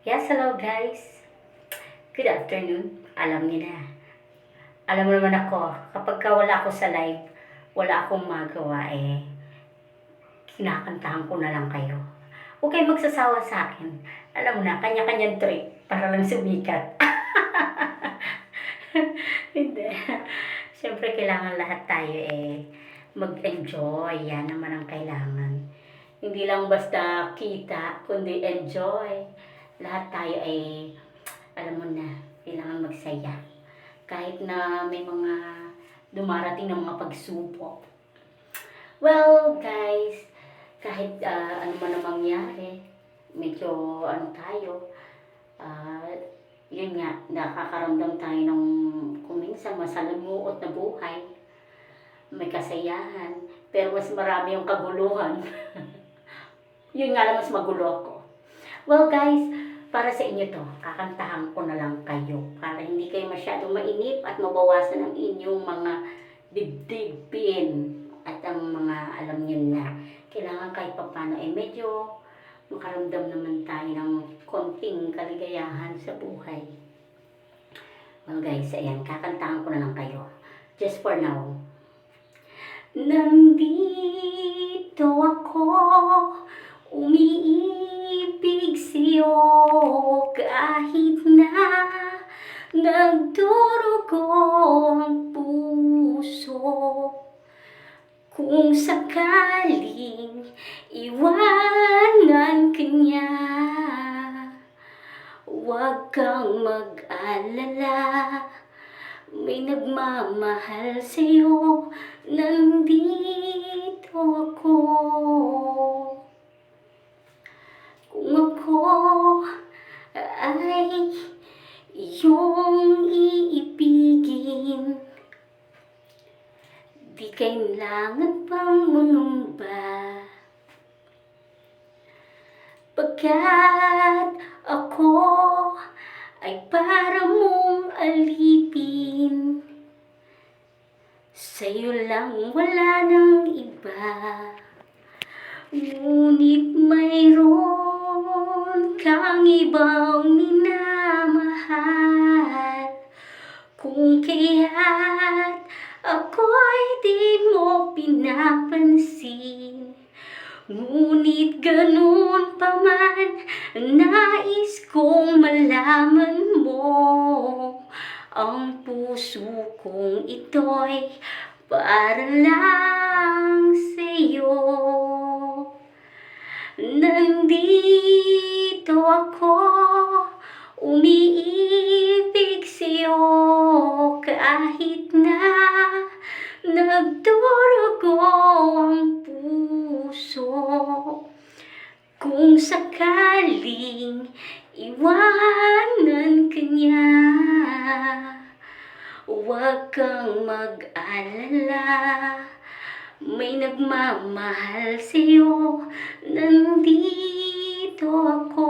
Yes, hello guys. Good afternoon. Alam niyo na. Alam mo naman ako, kapag wala ako sa live, wala akong magawa kinakantahan ko na lang kayo. Huwag kayo magsasawa sa akin. Alam mo na, kanya-kanyang trick para lang sumikat. Hindi. Siyempre, kailangan lahat tayo mag-enjoy. Yan naman ang kailangan. Hindi lang basta kita, kundi enjoy. Lahat tayo alam mo na, kailangan magsaya. Kahit na may mga dumarating na mga pagsubok. Well, guys, kahit ano man ang mangyari, medyo tayo, yun nga, nakakaramdam tayo ng kung minsan masalimuot na buhay. May kasayahan, pero mas marami yung kaguluhan. Yun nga lang, mas magulo ako. Well guys, para sa inyo to, kakantahan ko na lang kayo para hindi kayo masyadong mainip at mabawasan ang inyong mga dibdibin at ang mga alam nyo na kailangan kahit papano medyo makaramdam naman tayo ng konting kaligayahan sa buhay. Well guys, ayan, kakantahan ko na lang kayo. Just for now. Nandito ako, umiibig sa'yo kahit na nagdurugo ang puso. Kung sakaling iwanan ka niya, huwag kang mag-alala. May nagmamahal sa'yo, nandito ako. Kung ako ay iyong iibigin, di kailangan pang mangamba. Pagkat ako ay para mong alipin, sa'yo lang, wala nang iba. Ngunit mayroon kang ibang minamahal. Kung kaya't ako'y di mo pinapansin, ngunit ganun pa man, nais kong malaman mo, ang puso kong ito'y para lang sa'yo. Nandito ako, umiibig sa'yo kahit na nagdurugo ang puso. Kung sakaling iwanan ka niya, huwag kang mag-alala. May nagmamahal sa'yo, nandito ako.